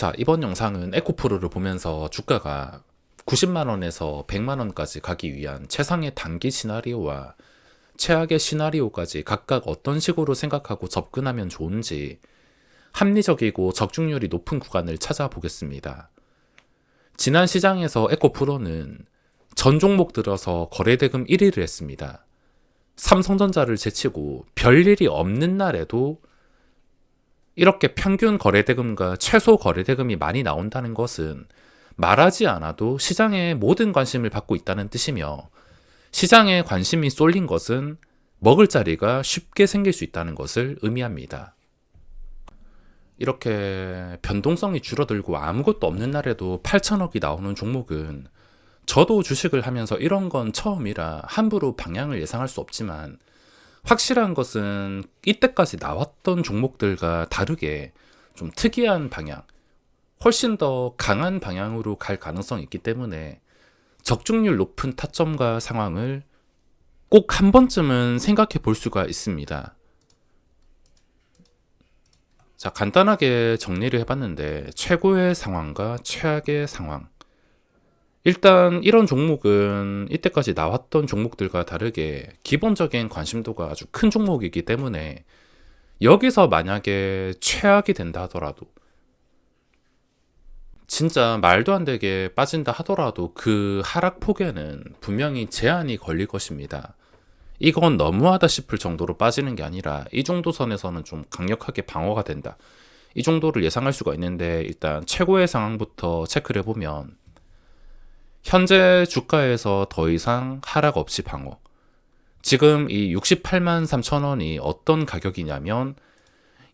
자, 이번 영상은 에코프로를 보면서 주가가 90만원에서 100만원까지 가기 위한 최상의 단기 시나리오와 최악의 시나리오까지 각각 어떤 식으로 생각하고 접근하면 좋은지 합리적이고 적중률이 높은 구간을 찾아보겠습니다. 지난 시장에서 에코프로는 전 종목 들어서 거래대금 1위를 했습니다. 삼성전자를 제치고 별일이 없는 날에도 이렇게 평균 거래대금과 최소 거래대금이 많이 나온다는 것은 말하지 않아도 시장에 모든 관심을 받고 있다는 뜻이며, 시장에 관심이 쏠린 것은 먹을 자리가 쉽게 생길 수 있다는 것을 의미합니다. 이렇게 변동성이 줄어들고 아무것도 없는 날에도 8천억이 나오는 종목은, 저도 주식을 하면서 이런 건 처음이라 함부로 방향을 예상할 수 없지만, 확실한 것은 이때까지 나왔던 종목들과 다르게 좀 특이한 방향, 훨씬 더 강한 방향으로 갈 가능성이 있기 때문에 적중률 높은 타점과 상황을 꼭 한 번쯤은 생각해 볼 수가 있습니다. 자, 간단하게 정리를 해봤는데, 최고의 상황과 최악의 상황. 일단 이런 종목은 이때까지 나왔던 종목들과 다르게 기본적인 관심도가 아주 큰 종목이기 때문에, 여기서 만약에 최악이 된다 하더라도, 진짜 말도 안 되게 빠진다 하더라도 그 하락폭에는 분명히 제한이 걸릴 것입니다. 이건 너무하다 싶을 정도로 빠지는 게 아니라 이 정도 선에서는 좀 강력하게 방어가 된다, 이 정도를 예상할 수가 있는데, 일단 최고의 상황부터 체크를 해보면 현재 주가에서 더 이상 하락 없이 방어. 지금 이 68만 3천 원이 어떤 가격이냐면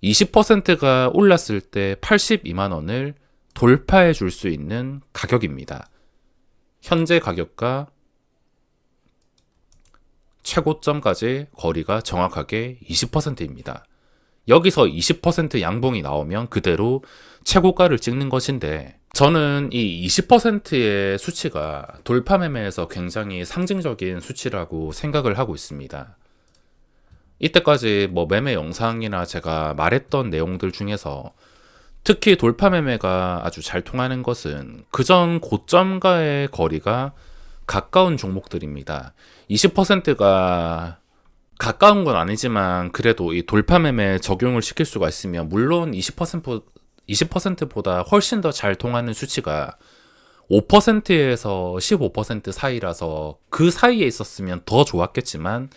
20%가 올랐을 때 82만 원을 돌파해 줄 수 있는 가격입니다. 현재 가격과 최고점까지 거리가 정확하게 20%입니다. 여기서 20% 양봉이 나오면 그대로 최고가를 찍는 것인데, 저는 이 20%의 수치가 돌파 매매에서 굉장히 상징적인 수치라고 생각을 하고 있습니다. 이때까지 매매 영상이나 제가 말했던 내용들 중에서 특히 돌파 매매가 아주 잘 통하는 것은 그전 고점과의 거리가 가까운 종목들입니다. 20%가 가까운 건 아니지만 그래도 이 돌파 매매 적용을 시킬 수가 있으면, 물론 20%보다 훨씬 더 잘 통하는 수치가 5%에서 15% 사이라서 그 사이에 있었으면 더 좋았겠지만,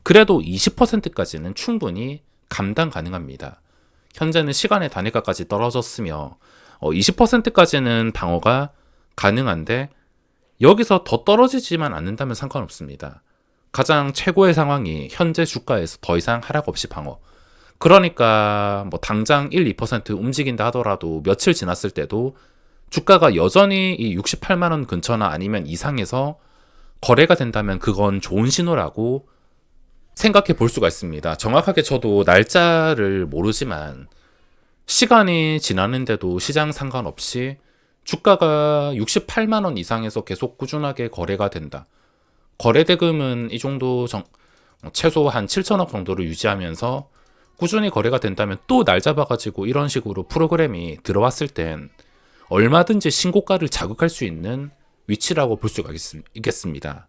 그래도 20%까지는 충분히 감당 가능합니다. 현재는 시간의 단위가까지 떨어졌으며 20%까지는 방어가 가능한데, 여기서 더 떨어지지만 않는다면 상관없습니다. 가장 최고의 상황이 현재 주가에서 더 이상 하락 없이 방어. 그러니까 당장 1, 2% 움직인다 하더라도 며칠 지났을 때도 주가가 여전히 이 68만 원 근처나 아니면 이상에서 거래가 된다면 그건 좋은 신호라고 생각해 볼 수가 있습니다. 정확하게 저도 날짜를 모르지만 시간이 지나는데도 시장 상관없이 주가가 68만 원 이상에서 계속 꾸준하게 거래가 된다. 거래대금은 이 정도 최소 한 7천억 정도를 유지하면서 꾸준히 거래가 된다면, 또 날 잡아가지고 이런 식으로 프로그램이 들어왔을 땐 얼마든지 신고가를 자극할 수 있는 위치라고 볼 수가 있겠습니다.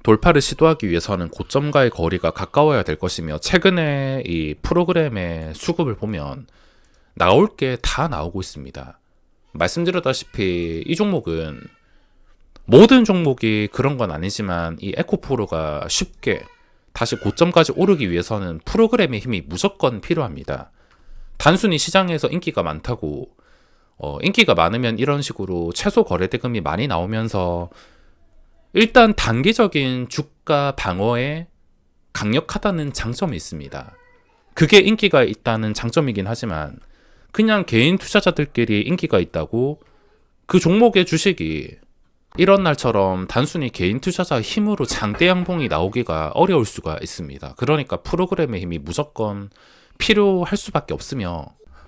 돌파를 시도하기 위해서는 고점과의 거리가 가까워야 될 것이며, 최근에 이 프로그램의 수급을 보면 나올 게 다 나오고 있습니다. 말씀드렸다시피 이 종목은, 모든 종목이 그런 건 아니지만 이 에코프로가 쉽게 다시 고점까지 오르기 위해서는 프로그램의 힘이 무조건 필요합니다. 단순히 시장에서 인기가 많다고, 인기가 많으면 이런 식으로 최소 거래대금이 많이 나오면서 일단 단기적인 주가 방어에 강력하다는 장점이 있습니다. 그게 인기가 있다는 장점이긴 하지만, 그냥 개인 투자자들끼리 인기가 있다고 그 종목의 주식이 이런 날처럼 단순히 개인 투자자 힘으로 장대 양봉이 나오기가 어려울 수가 있습니다. 그러니까 프로그램의 힘이 무조건 필요할 수밖에 없으며,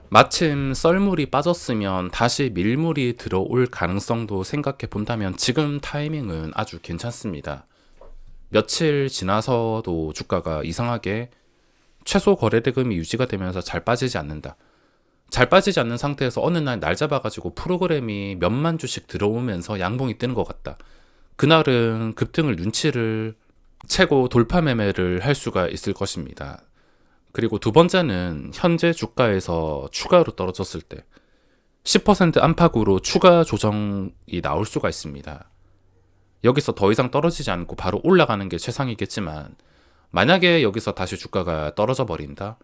마침 썰물이 빠졌으면 다시 밀물이 들어올 가능성도 생각해 본다면 지금 타이밍은 아주 괜찮습니다. 며칠 지나서도 주가가 이상하게 최소 거래대금이 유지가 되면서 잘 빠지지 않는다. 잘 빠지지 않는 상태에서 어느 날 잡아가지고 프로그램이 몇만 주씩 들어오면서 양봉이 뜨는 것 같다. 그날은 급등을 눈치를 채고 돌파 매매를 할 수가 있을 것입니다. 그리고 두 번째는 현재 주가에서 추가로 떨어졌을 때 10% 안팎으로 추가 조정이 나올 수가 있습니다. 여기서 더 이상 떨어지지 않고 바로 올라가는 게 최상이겠지만 만약에 여기서 다시 주가가 떨어져 버린다?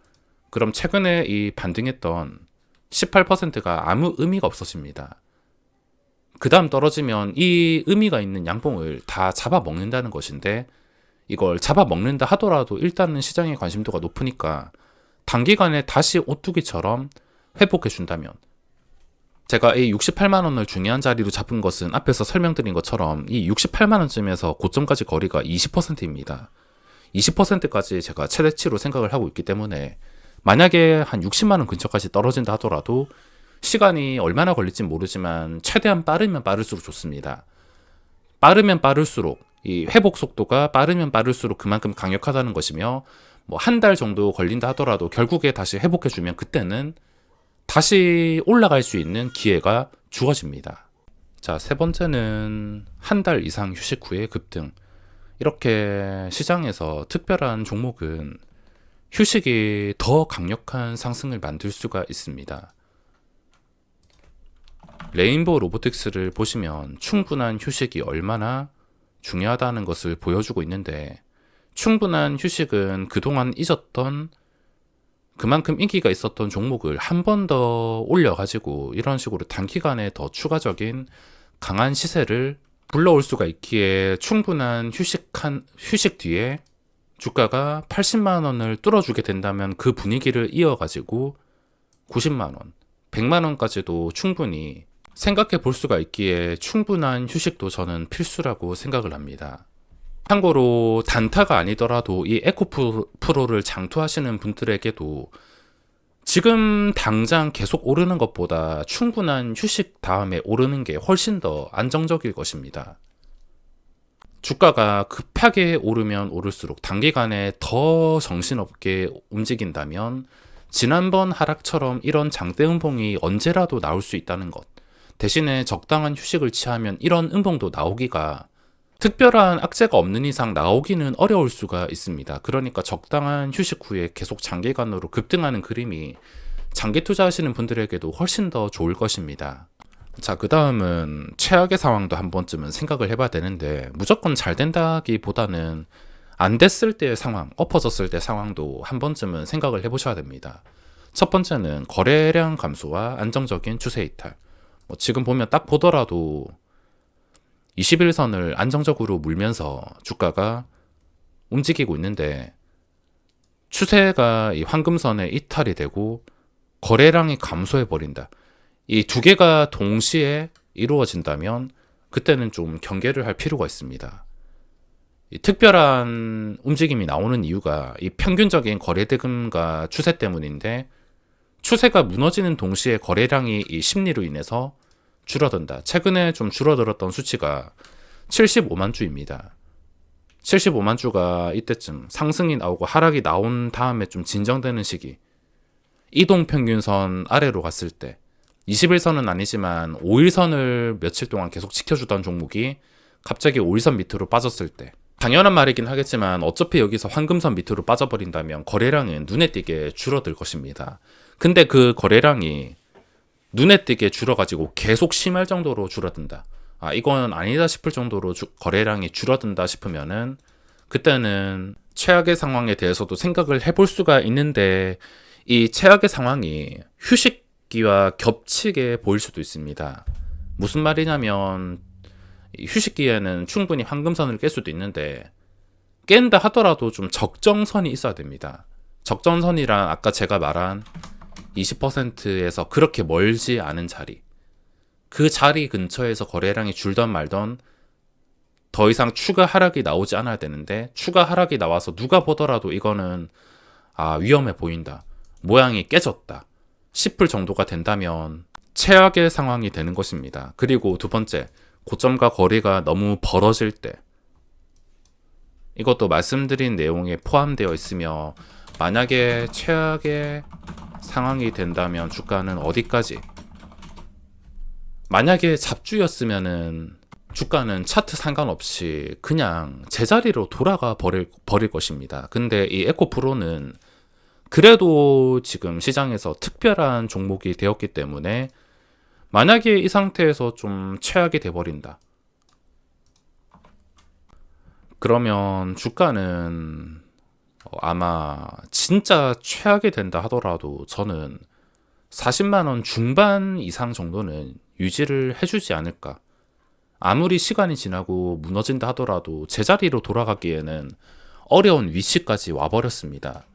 그럼 최근에 이 반등했던 18%가 아무 의미가 없어집니다. 그 다음 떨어지면 이 의미가 있는 양봉을 다 잡아먹는다는 것인데 이걸 잡아먹는다 하더라도 일단은 시장의 관심도가 높으니까 단기간에 다시 오뚜기처럼 회복해 준다면 제가 이 68만 원을 중요한 자리로 잡은 것은 앞에서 설명드린 것처럼 이 68만 원쯤에서 고점까지 거리가 20%입니다. 20%까지 제가 최대치로 생각을 하고 있기 때문에 만약에 한 60만 원 근처까지 떨어진다 하더라도 시간이 얼마나 걸릴지 모르지만 최대한 빠르면 빠를수록 좋습니다. 빠르면 빠를수록 이 회복 속도가 빠르면 빠를수록 그만큼 강력하다는 것이며 뭐 한 달 정도 걸린다 하더라도 결국에 다시 회복해주면 그때는 다시 올라갈 수 있는 기회가 주어집니다. 자, 세 번째는 한 달 이상 휴식 후에 급등. 이렇게 시장에서 특별한 종목은 휴식이 더 강력한 상승을 만들 수가 있습니다. 레인보우 로보틱스를 보시면 충분한 휴식이 얼마나 중요하다는 것을 보여주고 있는데 충분한 휴식은 그동안 잊었던 그만큼 인기가 있었던 종목을 한 번 더 올려가지고 이런 식으로 단기간에 더 추가적인 강한 시세를 불러올 수가 있기에 충분한 휴식 뒤에 주가가 80만 원을 뚫어주게 된다면 그 분위기를 이어가지고 90만 원, 100만 원까지도 충분히 생각해 볼 수가 있기에 충분한 휴식도 저는 필수라고 생각을 합니다. 참고로 단타가 아니더라도 이 에코프로를 장투하시는 분들에게도 지금 당장 계속 오르는 것보다 충분한 휴식 다음에 오르는 게 훨씬 더 안정적일 것입니다. 주가가 급하게 오르면 오를수록 단기간에 더 정신없게 움직인다면 지난번 하락처럼 이런 장대 음봉이 언제라도 나올 수 있다는 것. 대신에 적당한 휴식을 취하면 이런 음봉도 나오기가 특별한 악재가 없는 이상 나오기는 어려울 수가 있습니다. 그러니까 적당한 휴식 후에 계속 장기간으로 급등하는 그림이 장기 투자하시는 분들에게도 훨씬 더 좋을 것입니다. 자, 그 다음은 최악의 상황도 한 번쯤은 생각을 해봐야 되는데 무조건 잘 된다기보다는 안 됐을 때의 상황, 엎어졌을 때 상황도 한 번쯤은 생각을 해보셔야 됩니다. 첫 번째는 거래량 감소와 안정적인 추세 이탈. 지금 보면 딱 보더라도 21선을 안정적으로 물면서 주가가 움직이고 있는데 추세가 이 황금선에 이탈이 되고 거래량이 감소해 버린다. 이 두 개가 동시에 이루어진다면 그때는 좀 경계를 할 필요가 있습니다. 이 특별한 움직임이 나오는 이유가 이 평균적인 거래대금과 추세 때문인데 추세가 무너지는 동시에 거래량이 이 심리로 인해서 줄어든다. 최근에 좀 줄어들었던 수치가 75만 주입니다. 75만 주가 이때쯤 상승이 나오고 하락이 나온 다음에 좀 진정되는 시기. 이동평균선 아래로 갔을 때 21선은 아니지만 5일선을 며칠 동안 계속 지켜주던 종목이 갑자기 5일선 밑으로 빠졌을 때 당연한 말이긴 하겠지만 어차피 여기서 황금선 밑으로 빠져버린다면 거래량은 눈에 띄게 줄어들 것입니다. 근데 그 거래량이 눈에 띄게 줄어가지고 계속 심할 정도로 줄어든다. 이건 아니다 싶을 정도로 거래량이 줄어든다 싶으면은 그때는 최악의 상황에 대해서도 생각을 해볼 수가 있는데 이 최악의 상황이 휴식기와 겹치게 보일 수도 있습니다. 무슨 말이냐면 휴식기에는 충분히 황금선을 깰 수도 있는데 깬다 하더라도 좀 적정선이 있어야 됩니다. 적정선이란 아까 제가 말한 20%에서 그렇게 멀지 않은 자리, 그 자리 근처에서 거래량이 줄던 말던 더 이상 추가 하락이 나오지 않아야 되는데 추가 하락이 나와서 누가 보더라도 이거는 위험해 보인다, 모양이 깨졌다 싶을 정도가 된다면 최악의 상황이 되는 것입니다. 그리고 두 번째, 고점과 거리가 너무 벌어질 때, 이것도 말씀드린 내용에 포함되어 있으며 만약에 최악의 상황이 된다면 주가는 어디까지? 만약에 잡주였으면은 주가는 차트 상관없이 그냥 제자리로 돌아가 버릴 것입니다. 근데 이 에코프로는 그래도 지금 시장에서 특별한 종목이 되었기 때문에 만약에 이 상태에서 좀 최악이 돼버린다. 그러면 주가는 아마 진짜 최악이 된다 하더라도 저는 40만 원 중반 이상 정도는 유지를 해주지 않을까. 아무리 시간이 지나고 무너진다 하더라도 제자리로 돌아가기에는 어려운 위치까지 와버렸습니다.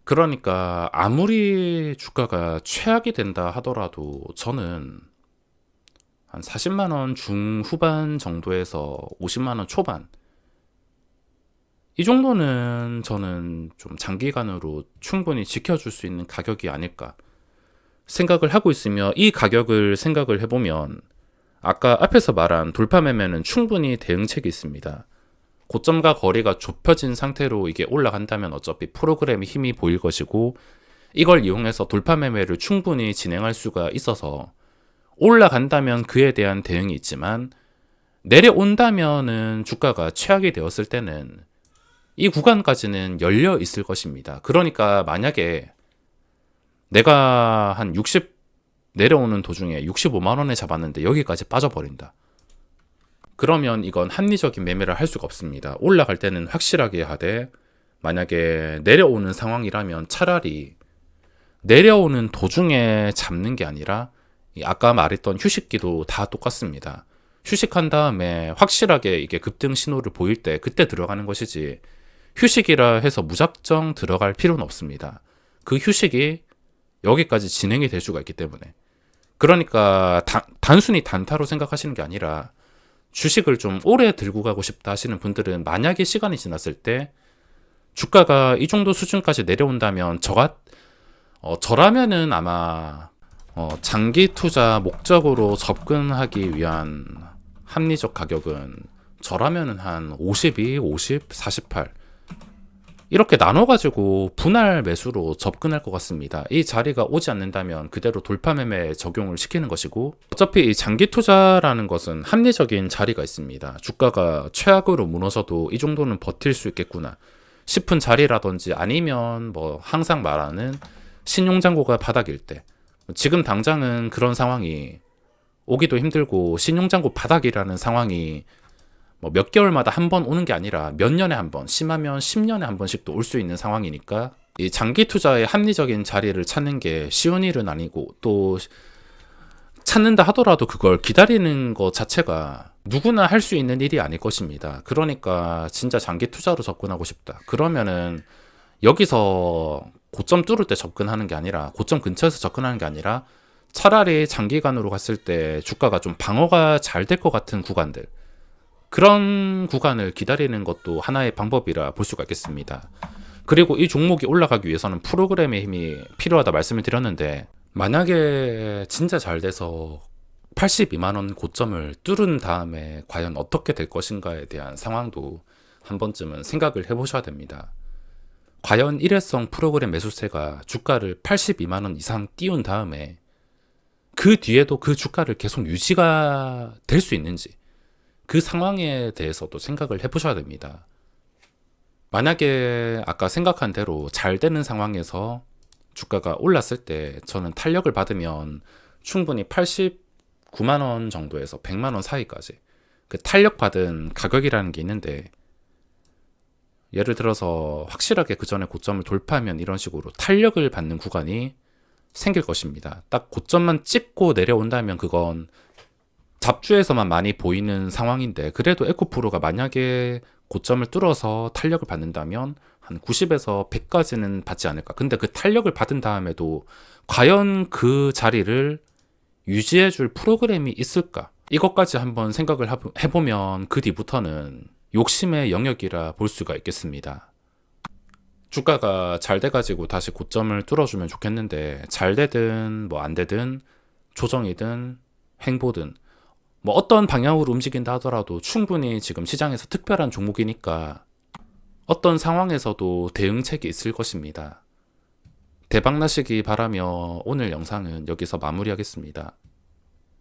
그러니까 아무리 주가가 최악이 된다 하더라도 저는 한 40만 원 중후반 정도에서 50만 원 초반 이 정도는 저는 좀 장기간으로 충분히 지켜줄 수 있는 가격이 아닐까 생각을 하고 있으며, 이 가격을 생각을 해보면 아까 앞에서 말한 돌파 매매는 충분히 대응책이 있습니다. 고점과 거리가 좁혀진 상태로 이게 올라간다면 어차피 프로그램이 힘이 보일 것이고, 이걸 이용해서 돌파 매매를 충분히 진행할 수가 있어서 올라간다면 그에 대한 대응이 있지만, 내려온다면은 주가가 최악이 되었을 때는 이 구간까지는 열려 있을 것입니다. 그러니까 만약에 내가 한 60 내려오는 도중에 65만 원에 잡았는데 여기까지 빠져버린다. 그러면 이건 합리적인 매매를 할 수가 없습니다. 올라갈 때는 확실하게 하되, 만약에 내려오는 상황이라면 차라리 내려오는 도중에 잡는 게 아니라, 아까 말했던 휴식기도 다 똑같습니다. 휴식한 다음에 확실하게 이게 급등 신호를 보일 때 그때 들어가는 것이지, 휴식이라 해서 무작정 들어갈 필요는 없습니다. 그 휴식이 여기까지 진행이 될 수가 있기 때문에. 그러니까 단순히 단타로 생각하시는 게 아니라, 주식을 좀 오래 들고 가고 싶다 하시는 분들은 만약에 시간이 지났을 때 주가가 이 정도 수준까지 내려온다면 저라면은 아마 장기 투자 목적으로 접근하기 위한 합리적 가격은 저라면은 한 52, 50, 48 이렇게 나눠가지고 분할 매수로 접근할 것 같습니다. 이 자리가 오지 않는다면 그대로 돌파 매매에 적용을 시키는 것이고, 어차피 이 장기 투자라는 것은 합리적인 자리가 있습니다. 주가가 최악으로 무너져도 이 정도는 버틸 수 있겠구나 싶은 자리라든지, 아니면 뭐 항상 말하는 신용잔고가 바닥일 때, 지금 당장은 그런 상황이 오기도 힘들고 신용잔고 바닥이라는 상황이 뭐 몇 개월마다 한 번 오는 게 아니라 몇 년에 한 번, 심하면 10년에 한 번씩도 올 수 있는 상황이니까, 이 장기 투자의 합리적인 자리를 찾는 게 쉬운 일은 아니고, 또 찾는다 하더라도 그걸 기다리는 것 자체가 누구나 할 수 있는 일이 아닐 것입니다. 그러니까 진짜 장기 투자로 접근하고 싶다. 그러면은 여기서 고점 뚫을 때 접근하는 게 아니라, 고점 근처에서 접근하는 게 아니라, 차라리 장기간으로 갔을 때 주가가 좀 방어가 잘 될 것 같은 구간들, 그런 구간을 기다리는 것도 하나의 방법이라 볼 수가 있겠습니다. 그리고 이 종목이 올라가기 위해서는 프로그램의 힘이 필요하다 말씀을 드렸는데, 만약에 진짜 잘 돼서 82만 원 고점을 뚫은 다음에 과연 어떻게 될 것인가에 대한 상황도 한 번쯤은 생각을 해보셔야 됩니다. 과연 일회성 프로그램 매수세가 주가를 82만 원 이상 띄운 다음에 그 뒤에도 그 주가를 계속 유지가 될 수 있는지, 그 상황에 대해서도 생각을 해보셔야 됩니다. 만약에 아까 생각한 대로 잘 되는 상황에서 주가가 올랐을 때 저는 탄력을 받으면 충분히 89만 원 정도에서 100만 원 사이까지 그 탄력받은 가격이라는 게 있는데, 예를 들어서 확실하게 그 전에 고점을 돌파하면 이런 식으로 탄력을 받는 구간이 생길 것입니다. 딱 고점만 찍고 내려온다면 그건 잡주에서만 많이 보이는 상황인데, 그래도 에코프로가 만약에 고점을 뚫어서 탄력을 받는다면 한 90에서 100까지는 받지 않을까. 근데 그 탄력을 받은 다음에도 과연 그 자리를 유지해줄 프로그램이 있을까? 이것까지 한번 생각을 해보면 그 뒤부터는 욕심의 영역이라 볼 수가 있겠습니다. 주가가 잘 돼가지고 다시 고점을 뚫어주면 좋겠는데, 잘 되든 뭐 안 되든 조정이든 횡보든 뭐 어떤 방향으로 움직인다 하더라도 충분히 지금 시장에서 특별한 종목이니까 어떤 상황에서도 대응책이 있을 것입니다. 대박 나시기 바라며 오늘 영상은 여기서 마무리하겠습니다.